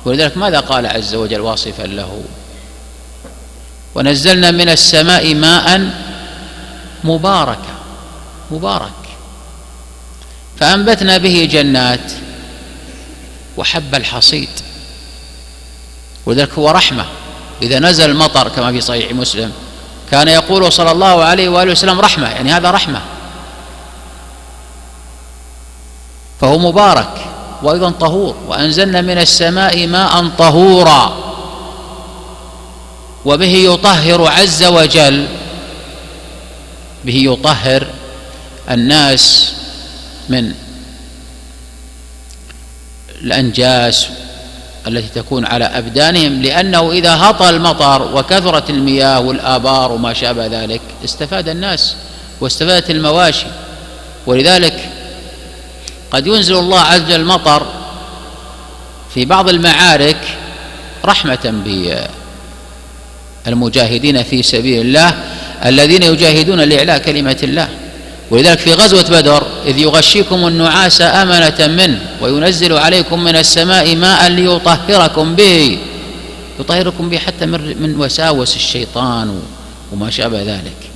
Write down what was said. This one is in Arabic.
ولذلك ماذا قال عز وجل واصفا له؟ ونزلنا من السماء ماء مباركا، مبارك، فأنبتنا به جنات وحب الحصيد. ولذلك هو رحمة. إذا نزل المطر كما في صحيح مسلم كان يقول صلى الله عليه وآله وسلم رحمة، يعني هذا رحمة، فهو مبارك وأيضا طهور. وأنزلنا من السماء ماء طهورا، وبه يطهر عز وجل، به يطهر الناس من الأنجاس التي تكون على أبدانهم، لأنه إذا هطل المطر وكثرت المياه والآبار وما شابه ذلك استفاد الناس واستفادت المواشي. ولذلك قد ينزل الله عز وجل المطر في بعض المعارك رحمة بالمجاهدين في سبيل الله الذين يجاهدون لإعلاء كلمة الله. ولذلك في غزوة بدر إذ يغشيكم النعاس أمنة منه وينزل عليكم من السماء ماء ليطهركم به، يطهركم به حتى من وساوس الشيطان وما شابه ذلك.